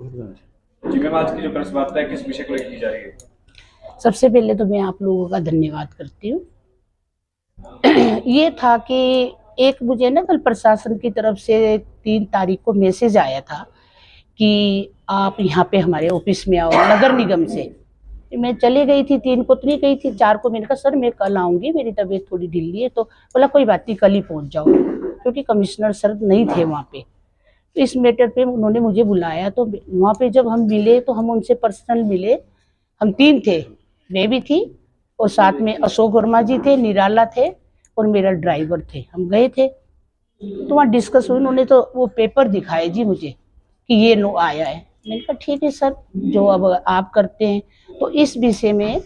जी ma'am, आज की जो प्रेस वार्ता है किस विषय को लेकर की जा रही है? सबसे पहले तो मैं आप लोगों का धन्यवाद करती हूँ। ये था कि एक मुझे ना कल प्रशासन की तरफ से 3 तारीख को मैसेज आया था कि आप यहाँ पे हमारे ऑफिस में आओ, नगर निगम से। मैं चली गई थी, 3 को तो नहीं गई थी, 4 को मैंने कहा सर मैं कल आऊँगी, मेरी तबीयत थोड़ी ढीली है। तो बोला कोई बात नहीं, कल ही पहुँच जाओ, क्योंकि कमिश्नर सर नहीं थे वहाँ पे। तो इस मैटर पे उन्होंने मुझे बुलाया, तो वहाँ पे जब हम मिले तो हम उनसे पर्सनल मिले। हम 3 थे, मैं भी थी और साथ में अशोक वर्मा जी थे, निराला थे और मेरा ड्राइवर थे। हम गए थे तो वहाँ डिस्कस हुई। उन्होंने तो वो पेपर दिखाए जी मुझे कि ये नो आया है। मैंने कहा ठीक है सर, जो अब आप करते हैं। तो इस विषय में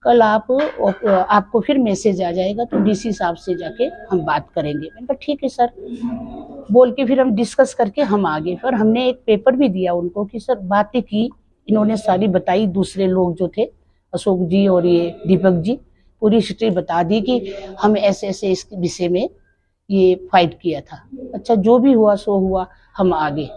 कल आपको फिर मैसेज आ जाएगा, तो डीसी साहब से जाके हम बात करेंगे। मैंने कहा ठीक है सर, बोल के फिर हम डिस्कस करके हम आगे। फिर हमने एक पेपर भी दिया उनको कि सर बातें की, इन्होंने सारी बताई। दूसरे लोग जो थे, अशोक जी और ये दीपक जी, पूरी हिस्ट्री बता दी कि हम ऐसे ऐसे इस विषय में ये फाइट किया था। अच्छा, जो भी हुआ सो हुआ, हम आगे।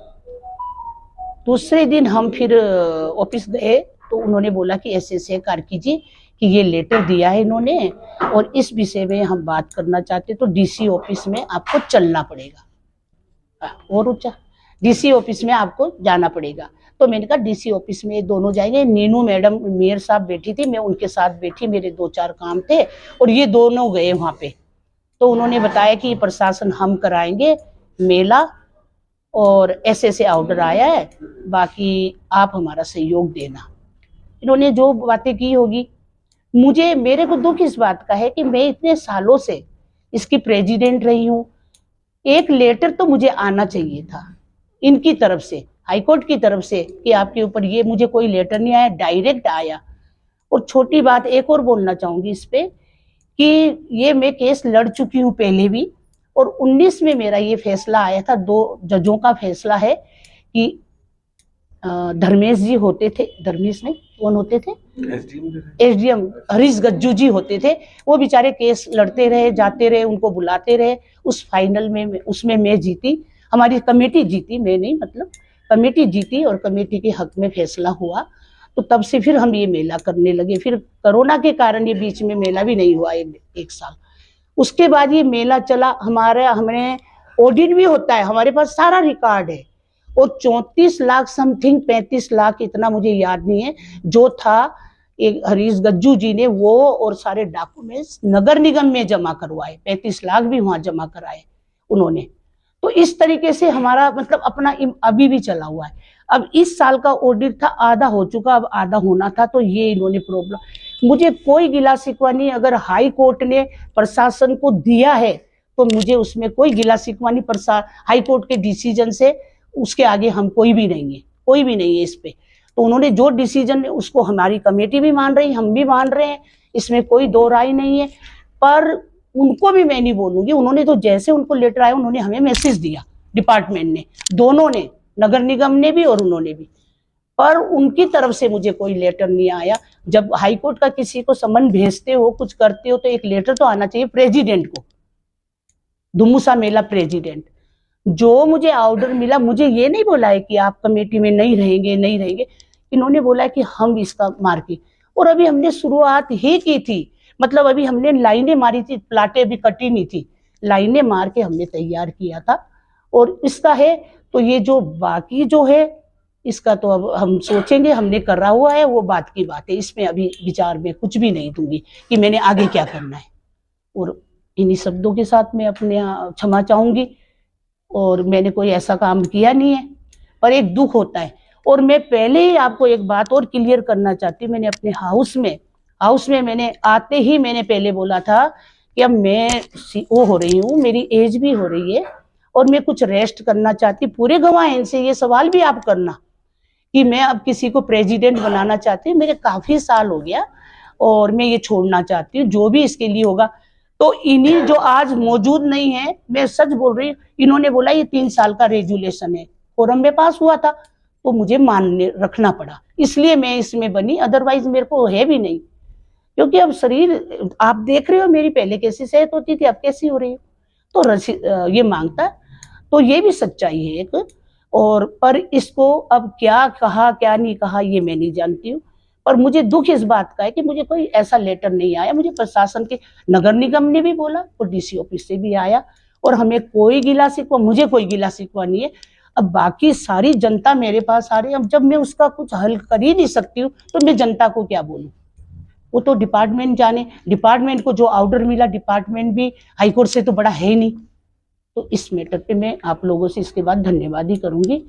दूसरे दिन हम फिर ऑफिस गए तो उन्होंने बोला कि ऐसे ऐसे कार्की जी कि ये लेटर दिया है इन्होंने और इस विषय में हम बात करना चाहते, तो डीसी ऑफिस में आपको चलना पड़ेगा। और ऊंचा, डीसी ऑफिस में आपको जाना पड़ेगा। तो मैंने कहा डीसी ऑफिस में दोनों जाएंगे। नीनू मैडम मेयर साहब बैठी थी, मैं उनके साथ बैठी, मेरे 2-4 काम थे और ये दोनों गए वहां पे। तो उन्होंने बताया कि प्रशासन हम कराएंगे मेला और ऐसे ऐसे ऑर्डर आया है, बाकी आप हमारा सहयोग देना। इन्होंने जो बातें की होगी, मेरे को दुख इस बात का है कि मैं इतने सालों से इसकी प्रेसिडेंट रही हूँ। एक लेटर तो मुझे आना चाहिए था इनकी तरफ से, हाईकोर्ट की तरफ से, कि आपके ऊपर ये। मुझे कोई लेटर नहीं आया, डायरेक्ट आया। और छोटी बात एक और बोलना चाहूंगी इस पे कि ये मैं केस लड़ चुकी हूँ पहले भी, और 19 में मेरा ये फैसला आया था। 2 जजों का फैसला है कि धर्मेश जी होते थे, धर्मेश नहीं, कौन होते थे, एसडीएम हरीश गज्जू जी होते थे। वो बेचारे केस लड़ते रहे, जाते रहे, उनको बुलाते रहे। उस फाइनल में उसमें मैं जीती, हमारी कमेटी जीती, मैं नहीं, मतलब कमेटी जीती और कमेटी के हक में फैसला हुआ। तो तब से फिर हम ये मेला करने लगे। फिर कोरोना के कारण ये बीच में मेला भी नहीं हुआ 1 साल। उसके बाद ये मेला चला। हमने ऑडिट भी होता है, हमारे पास सारा रिकॉर्ड है। और 34 लाख समथिंग, 35 लाख, इतना मुझे याद नहीं है, जो था एक हरीश गज्जू जी ने वो और सारे डॉक्यूमेंट्स नगर निगम में जमा करवाए। 35 लाख भी वहां जमा कराए उन्होंने। तो इस तरीके से हमारा मतलब अपना अभी भी चला हुआ है। अब इस साल का ऑडिट था, आधा हो चुका, अब आधा होना था। तो ये इन्होंने प्रॉब्लम, मुझे कोई गिला शिकवा नहीं। अगर हाई कोर्ट ने प्रशासन को दिया है तो मुझे उसमें कोई गिला शिकवा नहीं। हाई कोर्ट के डिसीजन से उसके आगे हम कोई भी नहीं है, कोई भी नहीं है इस पे। तो उन्होंने जो डिसीजन, उसको हमारी कमेटी भी मान रही, हम भी मान रहे हैं, इसमें कोई दो राय नहीं है। पर उनको भी मैं नहीं बोलूंगी। उन्होंने तो जैसे उनको लेटर आया, उन्होंने हमें मैसेज दिया, डिपार्टमेंट ने, दोनों ने, नगर निगम ने भी और उन्होंने भी। पर उनकी तरफ से मुझे कोई लेटर नहीं आया। जब हाईकोर्ट का किसी को समन भेजते हो, कुछ करते हो, तो एक लेटर तो आना चाहिए प्रेसिडेंट को, दुमुसा मेला प्रेसिडेंट। जो मुझे ऑर्डर मिला, मुझे ये नहीं बोला है कि आप कमेटी में नहीं रहेंगे, नहीं रहेंगे। इन्होंने बोला कि हम इसका मार्केट, और अभी हमने शुरुआत ही की थी। मतलब अभी हमने लाइनें मारी थी, प्लाटें अभी कटी नहीं थी, लाइनें मार के हमने तैयार किया था। और इसका है तो ये जो बाकी जो है इसका तो अब हम सोचेंगे, हमने करा हुआ है, वो बात की बात है। इसमें अभी विचार में कुछ भी नहीं दूंगी कि मैंने आगे क्या करना है। और इन्हीं शब्दों के साथ मैं अपने क्षमा चाहूंगी। और मैंने कोई ऐसा काम किया नहीं है, पर एक दुख होता है। और मैं पहले ही आपको एक बात और क्लियर करना चाहती हूँ। मैंने अपने हाउस में मैंने आते ही मैंने पहले बोला था कि अब मैं वो हो रही हूँ, मेरी एज भी हो रही है और मैं कुछ रेस्ट करना चाहती। पूरे गवाह हैं, इनसे ये सवाल भी आप करना कि मैं अब किसी को प्रेसिडेंट बनाना चाहती हूँ। मेरे काफी साल हो गया और मैं ये छोड़ना चाहती हूँ, जो भी इसके लिए होगा। तो इन्हीं जो आज मौजूद नहीं है, मैं सच बोल रही हूँ, इन्होंने बोला ये 3 साल का रेजुलेशन है, फोरम में पास हुआ था, तो मुझे मानने रखना पड़ा, इसलिए मैं इसमें बनी। अदरवाइज मेरे को है भी नहीं, क्योंकि अब शरीर आप देख रहे हो, मेरी पहले कैसी सेहत होती थी, अब कैसी हो रही हो। तो ये मांगता, तो ये भी सच्चाई है एक। और पर इसको अब क्या कहा क्या नहीं कहा ये मैं नहीं जानती हूँ। पर मुझे दुख इस बात का है कि मुझे कोई ऐसा लेटर नहीं आया। मुझे प्रशासन के नगर निगम ने भी बोला और डीसी ऑफिस से भी आया और हमें कोई गिला शिकवा, मुझे कोई गिला शिकवा नहीं है। अब बाकी सारी जनता मेरे पास आ रही है, अब जब मैं उसका कुछ हल कर ही नहीं सकती हूँ तो मैं जनता को क्या बोलूँ? वो तो डिपार्टमेंट जाने, डिपार्टमेंट को जो ऑर्डर मिला, डिपार्टमेंट भी हाईकोर्ट से तो बड़ा है ही नहीं। तो इस मैटर पे मैं आप लोगों से इसके बाद धन्यवाद ही करूंगी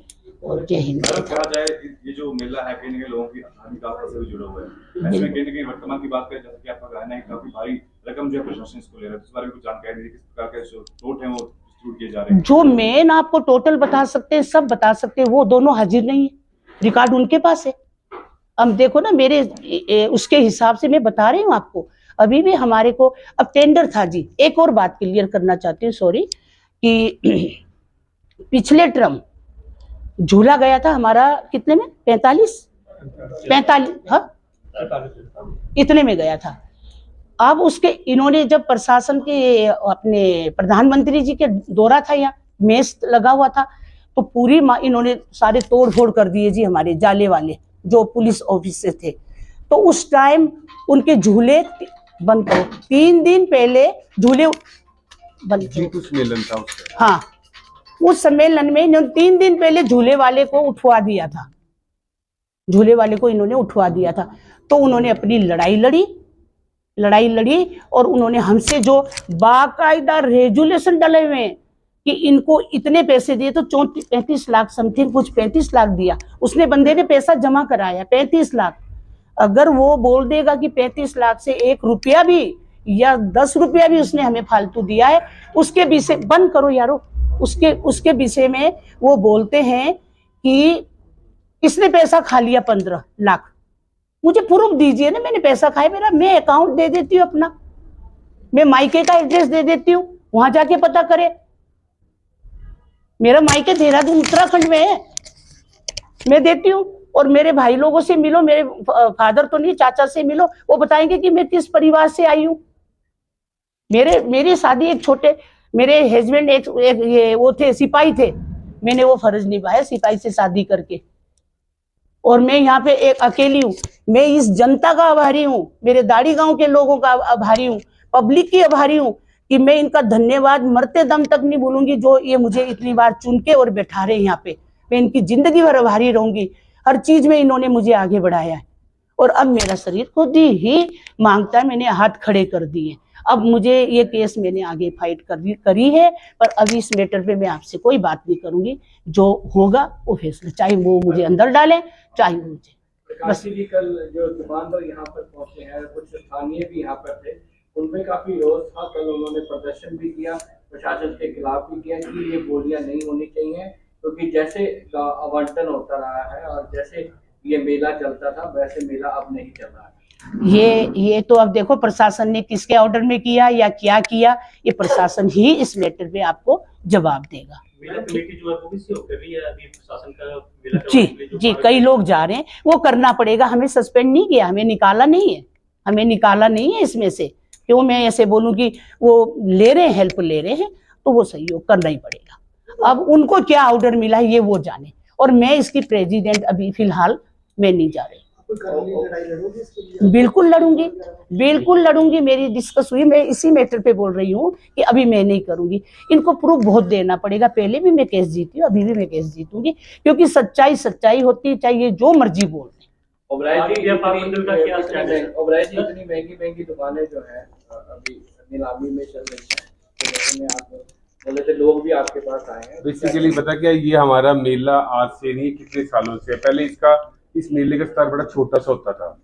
और जय हिंद। कहा जाए ये जो मेला है कहीं ना कहीं लोगों की आर्थिक अवस्था से भी जुड़ा हुआ है, ऐसे में कहीं ना कहीं वर्तमान की बात करें, जैसे कि आपका कहना है काफी भारी रकम जो है प्रशासन इसको ले रहा है, इस बारे में कुछ जानकारी दीजिए, किस प्रकार के जो नोट है वो डिस्ट्रीब्यूट किए जा रहे हैं? जो मेन आपको टोटल बता सकते हैं, सब बता सकते हैं, वो दोनों हाजिर नहीं है, रिकॉर्ड उनके पास है। अब देखो ना मेरे उसके हिसाब से मैं बता रही हूँ आपको। अभी भी हमारे को अब टेंडर था जी। एक और बात क्लियर करना चाहती हूँ, सॉरी, कि पिछले टर्म झूला गया था हमारा कितने में, 45 हाँ इतने में गया था। अब उसके इन्होंने जब प्रशासन के अपने प्रधानमंत्री जी के दौरा था, यहाँ मेस लगा हुआ था, तो पूरी इन्होंने सारे तोड़ फोड़ कर दिए जी हमारे जाले वाले जो पुलिस ऑफिस से थे। तो उस टाइम उनके झूले बंद करो, 3 दिन पहले झूले बंद जी, कुछ सम्मेलन था उसका। हाँ, उस सम्मेलन में इन्होंने 3 दिन पहले झूले वाले को उठवा दिया था, झूले वाले को इन्होंने उठवा दिया था। तो उन्होंने अपनी लड़ाई लड़ी और उन्होंने हमसे जो बाकायदा रेजुलेशन डले हुए हैं कि इनको इतने पैसे दिए, तो 35 लाख समथिंग, कुछ 35 लाख दिया उसने, बंदे ने पैसा जमा कराया 35 लाख। अगर वो बोल देगा कि 35 लाख से 1 रुपया भी या 10 रुपया भी उसने हमें फालतू दिया है, उसके विषय बंद करो यारो, उसके विषय में वो बोलते हैं कि इसने पैसा खा लिया 15 लाख। मुझे प्रूफ दीजिए ना, मैंने पैसा खाया, मेरा मैं अकाउंट दे देती हूँ अपना, मैं मायके का एड्रेस दे देती हूँ, वहां जाके पता करे। मेरा मायके देहरादून उत्तराखंड में है, मैं देती हूँ। और मेरे भाई लोगों से मिलो, मेरे फादर तो नहीं, चाचा से मिलो, वो बताएंगे कि मैं किस परिवार से आई हूँ। मेरी शादी एक छोटे, मेरे हस्बैंड एक ये वो थे, सिपाही थे, मैंने वो फर्ज निभाया सिपाही से शादी करके। और मैं यहाँ पे एक अकेली हूँ। मैं इस जनता का आभारी हूँ, मेरे दाढ़ी गांव के लोगों का आभारी हूँ, पब्लिक की आभारी हूँ कि मैं इनका धन्यवाद मरते दम तक नहीं भूलूंगी, जो ये मुझे इतनी बार चुन के और बैठा रहे यहाँ पे। मैं इनकी जिंदगी भर आभारी रहूंगी, हर चीज में इन्होंने मुझे आगे बढ़ाया है। और अब मेरा शरीर खुद ही मांगता है, मैंने हाथ खड़े कर दिए। अब मुझे ये केस मैंने आगे फाइट करी है, पर अभी इस मैटर पे मैं आपसे कोई बात नहीं करूंगी। जो होगा वो फैसला, चाहे वो मुझे अंदर डालें चाहे वो मुझे। बस कल जो दुकानदार यहाँ पर पहुंचे हैं, कुछ स्थानीय भी यहाँ पर थे, उनमें काफी रोष था। कल उन्होंने प्रदर्शन भी किया, प्रशासन के खिलाफ भी किया कि ये बोलियां नहीं होनी चाहिए, क्योंकि जैसे आवंटन होता रहा है और जैसे ये मेला चलता था वैसे मेला अब नहीं चल रहा है। ये तो अब देखो प्रशासन ने किसके ऑर्डर में किया या क्या किया, ये प्रशासन ही इस मैटर पे आपको जवाब देगा। जी, कई लोग जा रहे हैं, वो करना पड़ेगा। हमें सस्पेंड नहीं किया, हमें निकाला नहीं है इसमें से। क्यों मैं ऐसे बोलूं कि वो ले रहे हैं, हेल्प ले रहे हैं, तो वो सहयोग करना ही पड़ेगा। अब उनको क्या ऑर्डर मिला है ये वो जाने, और मैं इसकी प्रेसिडेंट अभी फिलहाल मैं नहीं जा रही। बिल्कुल लड़ूंगी, मेरी डिस्कस हुई, मैं इसी मैटर पे बोल रही हूँ कि अभी मैं नहीं करूंगी। इनको प्रूफ बहुत देना पड़ेगा, पहले भी मैं केस जीती हूँ, अभी भी मैं केस जीतूंगी, क्योंकि सच्चाई होती है, चाहे जो मर्जी बोल दें। ओबराय जी, इतनी महंगी दुकानें जो है अभी नीलामी में चल रही है, तो आप बोले थे लोग भी आपके पास आए हैं। बेसिकली पता क्या, ये हमारा मेला आज से नहीं कितने सालों से, पहले इस मेले का स्तर बड़ा छोटा सा होता था।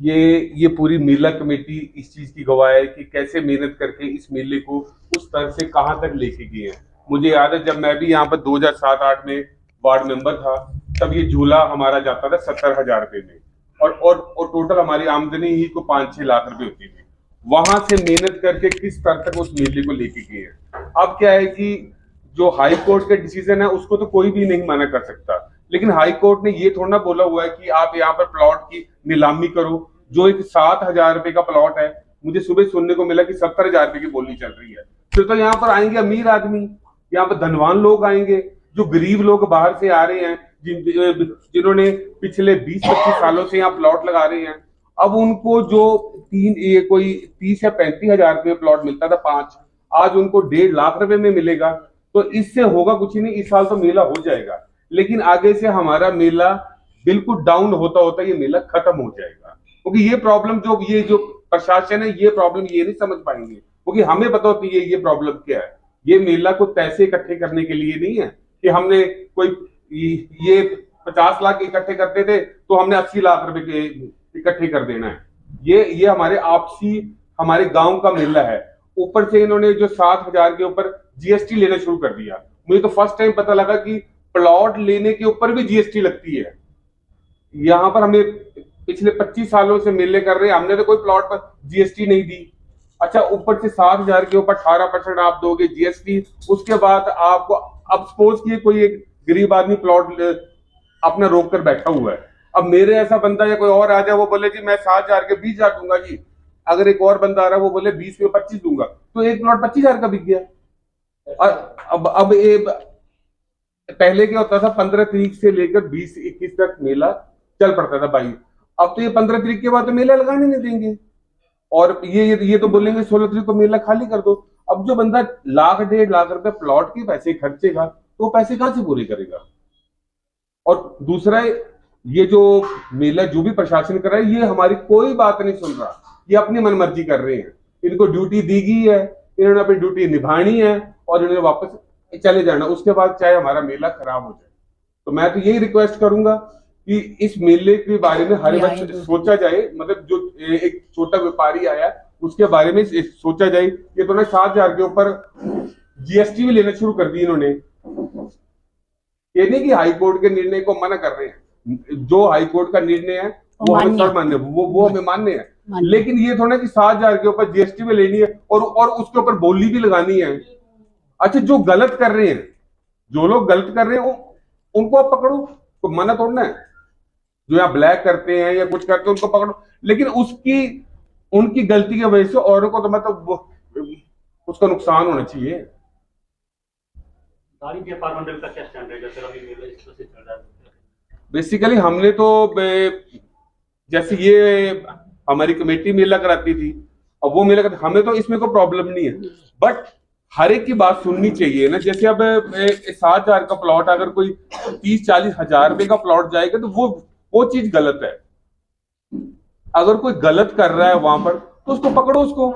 ये पूरी मेला कमेटी इस चीज की गवाह है कि कैसे मेहनत करके इस मेले को उस स्तर से कहां तक लेके गए हैं। मुझे याद है जब मैं भी यहाँ पर 2007-8 में वार्ड मेंबर था, तब ये झूला हमारा जाता था 70,000 रुपए में, और टोटल हमारी आमदनी ही को 5-6 लाख रुपए होती थी। वहां से मेहनत करके किस स्तर तक उस मेले को लेके गए हैं। अब क्या है कि जो हाई कोर्ट का डिसीजन है उसको तो कोई भी नहीं मना कर सकता, लेकिन हाई कोर्ट ने ये थोड़ा ना बोला हुआ है कि आप यहाँ पर प्लॉट की नीलामी करो। जो एक 7,000 रुपए का प्लॉट है, मुझे सुबह सुनने को मिला कि 70,000 रुपए की बोली चल रही है। फिर तो यहाँ पर आएंगे अमीर आदमी, यहाँ पर धनवान लोग आएंगे जो गरीब लोग बाहर से आ रहे हैं, जिन्होंने पिछले 20-25 सालों से यहाँ प्लॉट लगा रहे हैं, अब उनको जो कोई 30 या 35 हजार रुपये प्लॉट मिलता था 5, आज उनको 1.5 लाख रुपए में मिलेगा। तो इससे होगा कुछ ही नहीं, इस साल तो मेला हो जाएगा, लेकिन आगे से हमारा मेला बिल्कुल डाउन होता होता ये मेला खत्म हो जाएगा। क्योंकि ये प्रॉब्लम जो प्रशासन है, ये प्रॉब्लम ये नहीं समझ पाएंगे, क्योंकि हमें पता होती है ये प्रॉब्लम क्या है। ये मेला को पैसे इकट्ठे करने के लिए नहीं है कि हमने कोई ये 50 लाख इकट्ठे करते थे तो हमने 80 लाख रुपए के इकट्ठे कर देना है। ये हमारे आपसी, हमारे गांव का मेला है। ऊपर से इन्होंने जो 7,000 के ऊपर जीएसटी लेना शुरू कर दिया। मुझे तो फर्स्ट टाइम पता लगा कि प्लॉट लेने के ऊपर भी जीएसटी लगती है। यहाँ पर हमें पिछले 25 सालों से मेले कर रहे हैं, हमने तो कोई प्लॉट पर जीएसटी नहीं दी। अच्छा, ऊपर से 7,000 के ऊपर 18% आप दोगे जीएसटी। उसके बाद आपको, अब सपोज किए कोई एक गरीब आदमी प्लॉट अपना रोक कर बैठा हुआ है, अब मेरे ऐसा बंदा या कोई और आ जाए, वो बोले जी मैं 7,000 के 20,000 दूंगा जी। अगर एक और बंदा आ रहा है वो बोले 20 में 25 दूंगा, तो एक प्लॉट 25,000 का बिक गया। अब ये पहले क्या होता था, 15 तारीख से लेकर 20-21 तक मेला चल पड़ता था भाई। अब तो ये 15 तारीख के बाद तो मेला लगाने नहीं देंगे, और ये तो बोलेंगे 16 तारीख को मेला खाली कर दो। अब जो बंदा 1.5 लाख रुपए प्लॉट के पैसे खर्चेगा तो पैसे कहां से पूरे करेगा। और दूसरा, ये जो मेला जो भी प्रशासन कर रहा है, ये हमारी कोई बात नहीं सुन रहा, ये अपनी मनमर्जी कर रहे हैं। इनको ड्यूटी दी गई है, इन्होंने अपनी ड्यूटी निभानी है और इन्होंने वापस चले जाना, उसके बाद चाहे हमारा मेला खराब हो जाए। तो मैं तो यही रिक्वेस्ट करूंगा कि इस मेले के बारे में हर वक्त सोचा जाए। मतलब जो एक छोटा व्यापारी आया उसके बारे में सोचा जाए। ये तो ना 7,000 के ऊपर जीएसटी भी लेना शुरू कर दी इन्होंने। ये नहीं कि हाई कोर्ट के निर्णय को मना कर रहे हैं, जो हाई कोर्ट का निर्णय है वो हमें सब मान्य, वो हमें मान्य है, लेकिन ये थोड़ा कि 7,000 के ऊपर जीएसटी भी लेनी है और उसके ऊपर बोली भी लगानी है। अच्छा, जो गलत कर रहे हैं, जो लोग गलत कर रहे हैं उनको आप पकड़ो, तो मना तोड़ना है। जो यहाँ ब्लैक करते हैं या कुछ करते हैं उनको पकड़ो, लेकिन उनकी गलती की वजह से औरों को तो मतलब उसका नुकसान होना चाहिए। व्यापार मंडल का क्या स्टैंड है, जैसे अभी मेला इस तरह से चल रहा है? बेसिकली हमने तो जैसे ये हमारी कमेटी मेला कराती थी, अब वो मेला कराती, हमें तो इसमें कोई प्रॉब्लम नहीं है, बट हर एक की बात सुननी चाहिए ना। जैसे अब 7,000 का प्लॉट अगर कोई 30-40 हजार रुपए का प्लॉट जाएगा तो वो चीज गलत है। अगर कोई गलत कर रहा है वहां पर तो उसको पकड़ो, उसको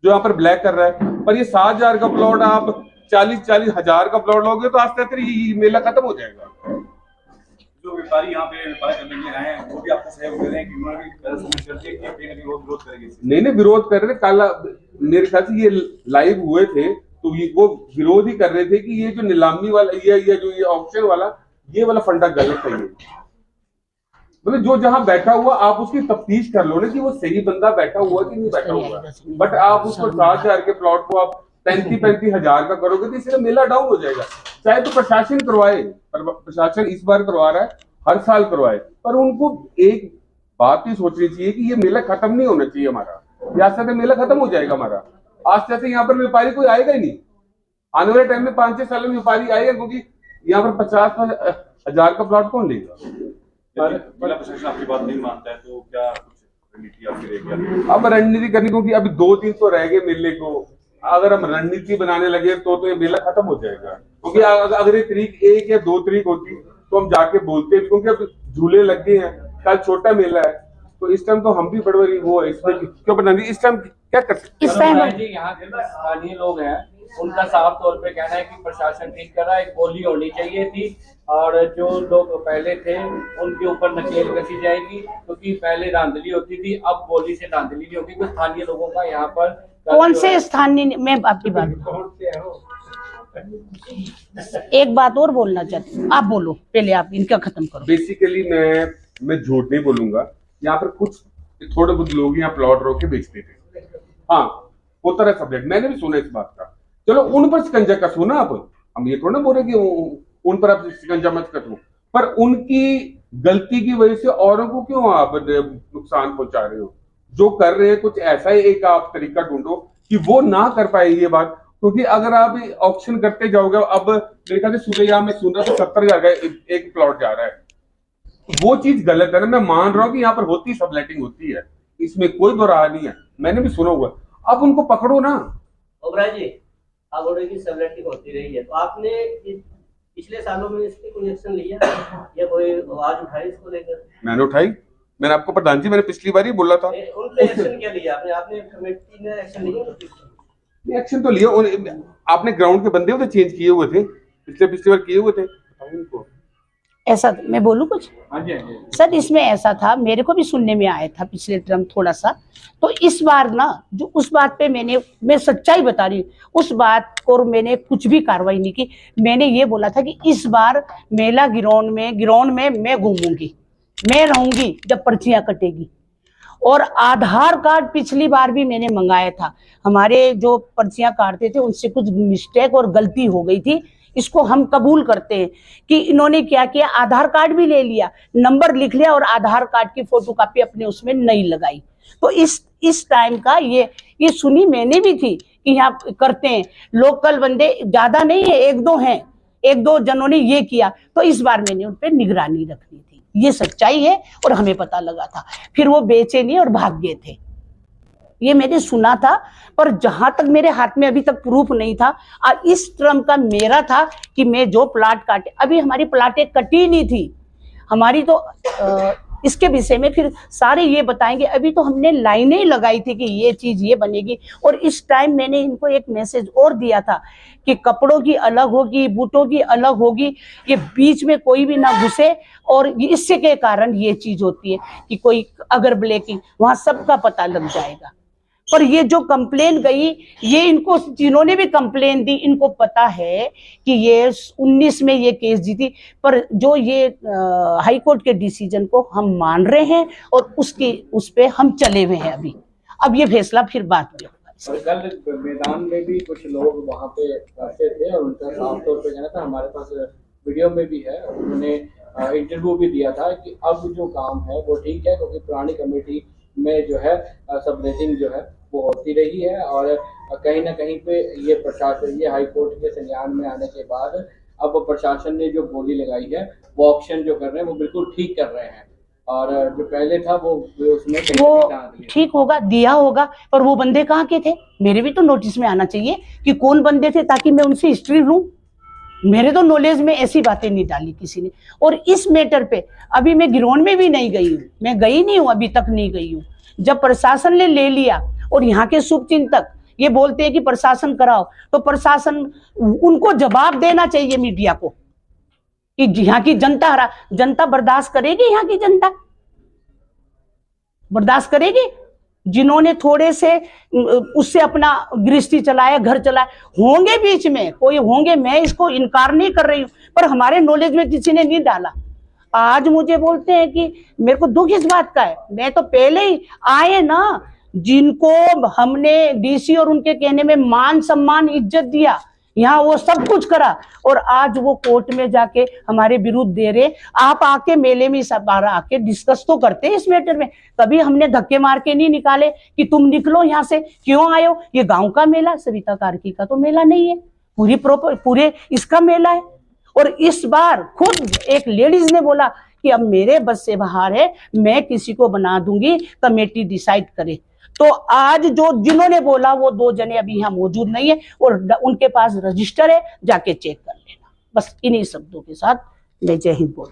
जो यहाँ पर ब्लैक कर रहा है। पर ये 7,000 का प्लॉट आप 40-40 हजार का प्लॉट लोगे तो आस्ते आस्ते ये मेला खत्म हो जाएगा। जो व्यापारी यहाँ पे व्यापार करने के लिए आए हैं वो भी आपको सहयोग दे रहे हैं कि उन्होंने भी समझ करके कि कहीं ना कहीं वो विरोध करेंगे? नहीं, विरोध कर रहे थे। कल मेरे ख्याल से ये लाइव हुए थे तो वो विरोध ही कर रहे थे कि ये जो नीलामी वाला ये जो ये ऑप्शन वाला ये वाला फंडा गलत है। ये मतलब जो जहां बैठा हुआ आप उसकी तफ्तीश कर लो ना कि वो सही बंदा बैठा हुआ कि नहीं बैठा हुआ। बट आप उसको 7,000 के प्लॉट को आप 35-35 हजार का करोगे तो इससे मेला डाउन हो जाएगा। चाहे तो प्रशासन करवाए, प्रशासन इस बार करवा रहा है, हर साल करवाए, पर उनको एक बात ही सोचनी चाहिए कि ये मेला खत्म नहीं होना चाहिए हमारा। यहाँ से मेला खत्म हो जाएगा हमारा, आज से यहाँ पर व्यापारी कोई आएगा ही नहीं। आने वाले टाइम में 5-6 साल में व्यापारी आएगा, क्योंकि यहाँ पर 50 हजार का प्लॉट कौन लेगा। जिला प्रशासन आपकी बात नहीं मानता है तो क्या कुछ रणनीति आपकी रहेगी? अब रणनीति करनी, क्योंकि अभी 2-3 तो रह गए मेले को। अगर हम रणनीति बनाने लगे तो ये मेला खत्म हो जाएगा। क्योंकि अगर ये तारीख 1 या 2 तारीख होती तो हम जाके बोलते, क्योंकि अब झूले लग गए हैं, कल छोटा मेला है तो इस टाइम तो हम भी बड़ी वो है, इसमें क्यों बनानी, इस टाइम क्या करते। इस टाइम यहाँ के स्थानीय लोग हैं, उनका साफ तौर पे कहना है कि प्रशासन ठीक कर रहा है, एक बोली होनी चाहिए थी और जो लोग पहले थे उनके ऊपर नकेल कसी जाएगी, क्योंकि पहले धांधली होती थी, अब बोली से धांधली नहीं होगी। कुछ स्थानीय लोगों का यहाँ पर कौन से स्थानीय, मैं आपकी बात एक बात और बोलना चाहती हूँ, आप बोलो पहले, आप इनका खत्म करो। बेसिकली मैं झूठ नहीं बोलूंगा, यहाँ पर कुछ थोड़े बहुत लोग यहाँ प्लॉट रोक के बेचते थे। हाँ, होता रहा सब्जेक्ट, मैंने भी सुना इस बात का। चलो उन पर शिकंजा कसो ना आप, हम ये थोड़ा बोल रहे कि उन पर आप शिकंजा मत कसो, पर उनकी गलती की वजह से औरों को क्यों आप नुकसान पहुंचा रहे हो। जो कर रहे हैं कुछ ऐसा ही एक आप तरीका ढूंढो कि वो ना कर पाए ये बात, क्योंकि अगर आप ऑक्शन करते जाओगे, अब मेरे ख्याल से सुबह यहाँ मैं सुन रहा था 70,000 का एक प्लॉट जा रहा है, वो चीज गलत है ना। मैं मान रहा हूँ कि यहाँ पर होती सबलेटिंग होती है, इसमें कोई दो राह नहीं है, मैंने भी सुना हुआ। अब उनको पकड़ो ना। ओबराय जी, आप बोल रहे कि सबलेटिंग होती रही है, तो आपने पिछले सालों में इसकी कोई एक्शन लिया या कोई आवाज उठाई इसको लेकर? मैंने उठाई, मैंने आपको प्रधान जी मैंने पिछली बार ही बोला था। उन पे एक्शन क्या लिया आपने? आपने कमेटी ने एक्शन लिया? एक्शन तो लिया, आपने ग्राउंड के बंदे होते चेंज किए हुए थे, पिछली बार किए हुए थे। उनको ऐसा मैं बोलूं कुछ? हाँ जी, हाँ जी। सर इसमें ऐसा था, मेरे को भी सुनने में आया था पिछले टर्म थोड़ा सा, तो इस बार ना जो उस बात पे मैं सच्चाई बता रही हूँ, उस बात को मैंने कुछ भी कार्रवाई नहीं की। मैंने ये बोला था कि इस बार मेला ग्राउंड में मैं घूमूंगी, मैं रहूंगी जब पर्चियां कटेगी। और आधार कार्ड पिछली बार भी मैंने मंगाया था, हमारे जो पर्चियां काटते थे उनसे कुछ मिस्टेक और गलती हो गई थी, इसको हम कबूल करते हैं कि इन्होंने क्या किया, आधार कार्ड भी ले लिया, नंबर लिख लिया और आधार कार्ड की फोटोकॉपी अपने उसमें नहीं लगाई। तो इस टाइम का ये सुनी मैंने भी थी कि यहाँ करते हैं, लोकल बंदे ज्यादा नहीं है, एक दो जनों ने ये किया, तो इस बार मैंने उन पर निगरानी रखनी थी, ये सच्चाई है और हमें पता लगा था। फिर वो बेचे नहीं और भाग गए थे, ये मैंने सुना था, पर जहां तक मेरे हाथ में अभी तक प्रूफ नहीं था। और इस टर्म का मेरा था कि मैं जो प्लाट काटे, अभी हमारी प्लाटें कटी नहीं थी हमारी, तो इसके विषय में फिर सारे ये बताएंगे। अभी तो हमने लाइनें लगाई थी कि ये चीज ये बनेगी। और इस टाइम मैंने इनको एक मैसेज और दिया था कि कपड़ों की अलग होगी, बूटों की अलग होगी, ये बीच में कोई भी ना घुसे। और इससे के कारण ये चीज होती है कि कोई अगर ब्लैकिंग, वहां सबका पता लग जाएगा। पर ये जो कंप्लेन गई, ये इनको जिन्होंने भी कंप्लेन दी इनको पता है कि ये 19 में ये केस जीती, पर जो ये हाई कोर्ट के डिसीजन को हम मान रहे हैं और उस पे हम चले हुए हैं। अब ये फैसला फिर बाद में होगा। और कल मैदान में भी कुछ लोग वहाँ पे बैठे थे और उनका साफ तौर पे कहना था, हमारे पास वीडियो में भी है, उन्होंने इंटरव्यू भी दिया था कि अब जो काम है वो ठीक है, क्योंकि पुरानी कमेटी में जो है सबलेटिंग जो है वो होती रही है। और कहीं ना कहीं पे ये प्रशासन, ये हाई कोर्ट के संज्ञान में आने के बाद अब प्रशासन ने जो बोली लगाई है, वो ऑप्शन जो कर रहे हैं वो बिल्कुल ठीक कर रहे हैं। और जो पहले था वो उसमें वो ठीक होगा, दिया होगा, पर वो बंदे कहाँ के थे? मेरे भी तो नोटिस में आना चाहिए कि कौन बंदे थे, ताकि मैं उनसे हिस्ट्री लूं। मेरे तो नॉलेज में ऐसी बातें नहीं डाली किसी ने। और इस मैटर पे अभी मैं गिरोन में भी नहीं गई हूँ, मैं गई नहीं हूँ, अभी तक नहीं गई हूँ। जब प्रशासन ने ले लिया और यहाँ के शुभचिंतक ये बोलते हैं कि प्रशासन कराओ, तो प्रशासन उनको जवाब देना चाहिए मीडिया को कि यहाँ की जनता बर्दाश्त करेगी? यहाँ की जनता बर्दाश्त करेगी? जिन्होंने थोड़े से उससे अपना गृहस्थी चलाया, घर चलाया, होंगे बीच में कोई होंगे, मैं इसको इनकार नहीं कर रही हूँ, पर हमारे नॉलेज में किसी ने नहीं डाला। आज मुझे बोलते हैं कि मेरे को दुख इस बात का है, मैं तो पहले ही आए ना, जिनको हमने डीसी और उनके कहने में मान सम्मान इज्जत दिया, यहाँ वो सब कुछ करा, और आज वो कोर्ट में जाके हमारे विरुद्ध दे रहे। आप आके मेले में सब बार आके डिस्कस तो करते हैं इस मैटर में, कभी हमने धक्के मार के नहीं निकाले कि तुम निकलो यहाँ से, क्यों आए हो? ये गांव का मेला, सविता कार्की का तो मेला नहीं है, पूरे इसका मेला है। और इस बार खुद एक लेडीज ने बोला कि अब मेरे बस से बाहर है, मैं किसी को बना दूंगी, कमेटी डिसाइड करे। तो आज जो जिन्होंने बोला वो 2 जने अभी यहाँ मौजूद नहीं है और उनके पास रजिस्टर है, जाके चेक कर लेना। बस इन्हीं शब्दों के साथ मैं जय हिंद बोल